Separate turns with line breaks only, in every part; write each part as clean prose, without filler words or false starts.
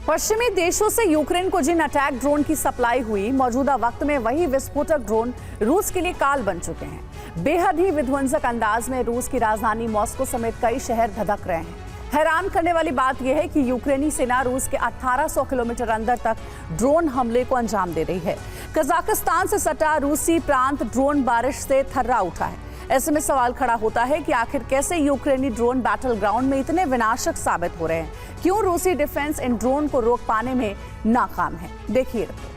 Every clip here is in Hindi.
पश्चिमी देशों से यूक्रेन को जिन अटैक ड्रोन की सप्लाई हुई, मौजूदा वक्त में वही विस्फोटक ड्रोन रूस के लिए काल बन चुके हैं। बेहद ही विध्वंसक अंदाज में रूस की राजधानी मॉस्को समेत कई शहर धधक रहे हैं। हैरान करने वाली बात यह है कि यूक्रेनी सेना रूस के 1800 किलोमीटर अंदर तक ड्रोन हमले को अंजाम दे रही है। कजाकिस्तान से सटा रूसी प्रांत ड्रोन बारिश से थर्रा उठा है। ऐसे में सवाल खड़ा होता है कि आखिर कैसे यूक्रेनी ड्रोन बैटल ग्राउंड में इतने विनाशक साबित हो रहे हैं? क्यों रूसी डिफेंस इन ड्रोन को रोक पाने में नाकाम है? देखिए रिपोर्ट।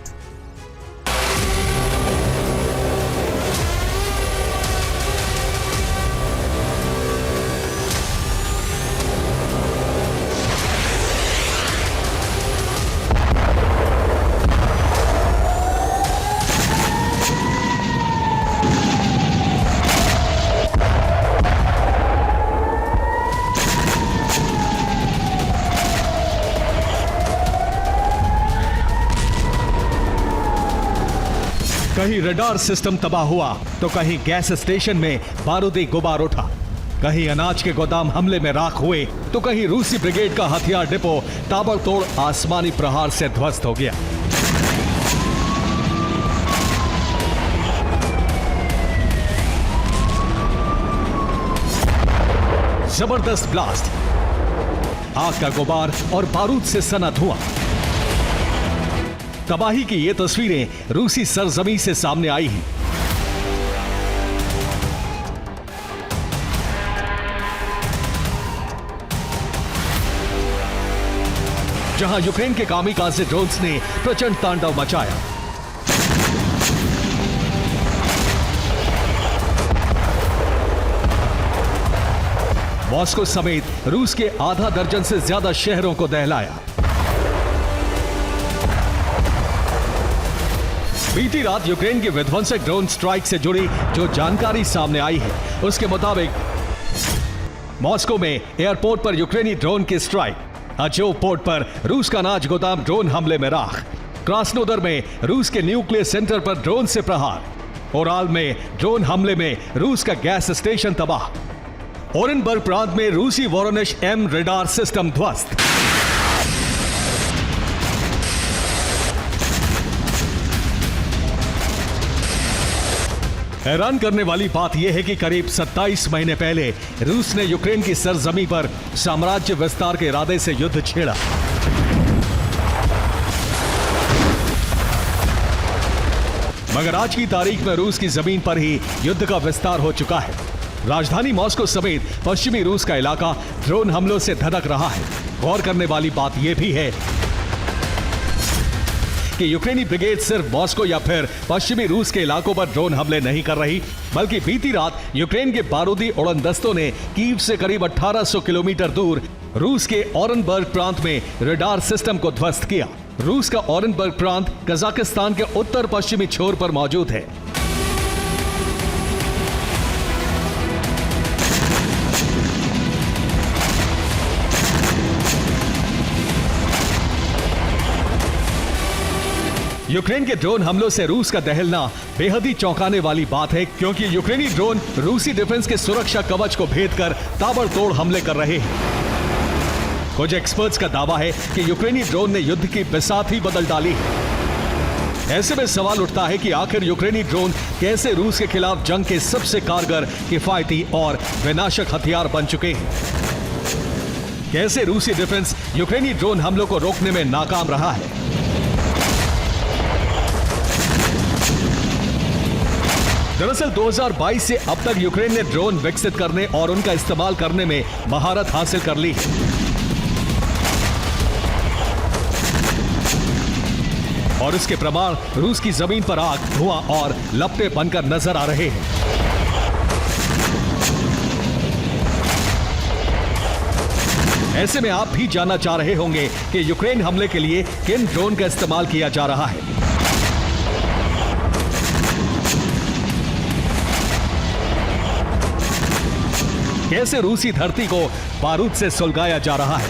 कहीं रडार सिस्टम तबाह हुआ तो कहीं गैस स्टेशन में बारूदी गुबार उठा, कहीं अनाज के गोदाम हमले में राख हुए तो कहीं रूसी ब्रिगेड का हथियार डिपो ताबड़तोड़ आसमानी प्रहार से ध्वस्त हो गया। जबरदस्त ब्लास्ट, आग का गुबार और बारूद से सना धुआं। तबाही की ये तस्वीरें रूसी सरजमी से सामने आई हैं। जहां यूक्रेन के कामिकाज़े ड्रोन्स ने प्रचंड तांडव मचाया। मॉस्को समेत रूस के आधा दर्जन से ज्यादा शहरों को दहलाया। बीती रात यूक्रेन की विध्वंसक ड्रोन स्ट्राइक से जुड़ी जो जानकारी सामने आई है, उसके मुताबिक मॉस्को में एयरपोर्ट पर यूक्रेनी ड्रोन की स्ट्राइक, अचोव पोर्ट पर रूस का अनाज गोदाम ड्रोन हमले में राख, क्रास्नोदर में रूस के न्यूक्लियर सेंटर पर ड्रोन से प्रहार, ओराल में ड्रोन हमले में रूस का गैस स्टेशन तबाह, ओरेनबर्ग प्रांत में रूसी वोरोनिश एम रडार सिस्टम ध्वस्त। हैरान करने वाली बात यह है कि करीब 27 महीने पहले रूस ने यूक्रेन की सरजमी पर साम्राज्य विस्तार के इरादे से युद्ध छेड़ा। मगर आज की तारीख में रूस की जमीन पर ही युद्ध का विस्तार हो चुका है। राजधानी मॉस्को समेत पश्चिमी रूस का इलाका ड्रोन हमलों से धधक रहा है। गौर करने वाली बात यह भी है कि यूक्रेनी ब्रिगेड सिर्फ मॉस्को या फिर पश्चिमी रूस के इलाकों पर ड्रोन हमले नहीं कर रही, बल्कि बीती रात यूक्रेन के बारूदी उड़न दस्तों ने कीव से करीब 1800 किलोमीटर दूर रूस के ओरेनबर्ग प्रांत में रडार सिस्टम को ध्वस्त किया। रूस का ओरेनबर्ग प्रांत कजाकिस्तान के उत्तर पश्चिमी छोर पर मौजूद है। यूक्रेन के ड्रोन हमलों से रूस का दहलना बेहद ही चौंकाने वाली बात है, क्योंकि यूक्रेनी ड्रोन रूसी डिफेंस के सुरक्षा कवच को भेदकर ताबड़तोड़ हमले कर रहे हैं। कुछ एक्सपर्ट्स का दावा है कि यूक्रेनी ड्रोन ने युद्ध की बिसात ही बदल डाली है। ऐसे में सवाल उठता है कि आखिर यूक्रेनी ड्रोन कैसे रूस के खिलाफ जंग के सबसे कारगर, किफायती और विनाशक हथियार बन चुके हैं। कैसे रूसी डिफेंस यूक्रेनी ड्रोन हमलों को रोकने में नाकाम रहा है। दरअसल 2022 से अब तक यूक्रेन ने ड्रोन विकसित करने और उनका इस्तेमाल करने में महारत हासिल कर ली है। और इसके प्रमाण रूस की जमीन पर आग, धुआं और लपटें बनकर नजर आ रहे हैं। ऐसे में आप भी जानना चाह रहे होंगे कि यूक्रेन हमले के लिए किन ड्रोन का इस्तेमाल किया जा रहा है। कैसे रूसी धरती को बारूद से सुलगाया जा रहा है।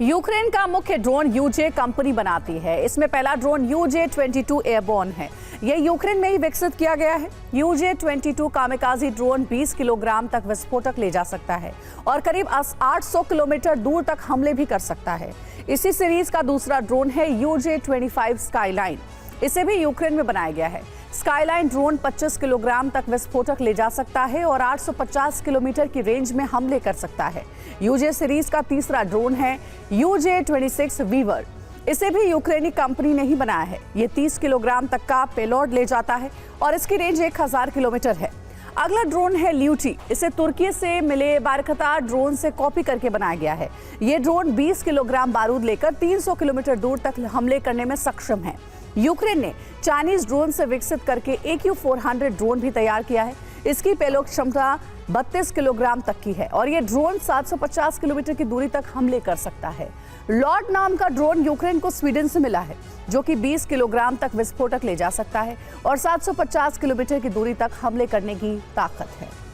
यूक्रेन का मुख्य ड्रोन यूजे कंपनी बनाती है। इसमें पहला ड्रोन UJ-22 एयरबोर्न है। यह यूक्रेन में ही विकसित किया गया है। UJ-22 कामिकाजी ड्रोन 20 किलोग्राम तक विस्फोटक ले जा सकता है और करीब 800 किलोमीटर दूर तक हमले भी कर सकता है। इसी सीरीज का दूसरा ड्रोन है UJ-25 स्काईलाइन। इसे भी यूक्रेन में बनाया गया है। स्काईलाइन ड्रोन 25 किलोग्राम तक विस्फोटक ले जा सकता है और 850 किलोमीटर की रेंज में हमले कर सकता है। UJ सीरीज का तीसरा ड्रोन है UJ-26 वीवर। इसे भी यूक्रेनी कंपनी ने ही बनाया है। ये 30 किलोग्राम तक का पेलोड ले जाता है और इसकी रेंज 1000 किलोमीटर है। अगला ड्रोन है ल्यूटी। इसे तुर्की से मिले बारकतार ड्रोन से कॉपी करके बनाया गया है। ये ड्रोन 20 किलोग्राम बारूद लेकर 300 किलोमीटर दूर तक हमले करने में सक्षम है। यूक्रेन ने चाइनीज ड्रोन से विकसित करके AQ-400 ड्रोन भी तैयार किया है। इसकी पेलोड क्षमता 32 किलोग्राम तक की है और ये ड्रोन 750 किलोमीटर की दूरी तक हमले कर सकता है। लॉर्ड नाम का ड्रोन यूक्रेन को स्वीडन से मिला है, जो कि 20 किलोग्राम तक विस्फोटक ले जा सकता है और 750 किलोमीटर की दूरी तक हमले करने की ताकत है।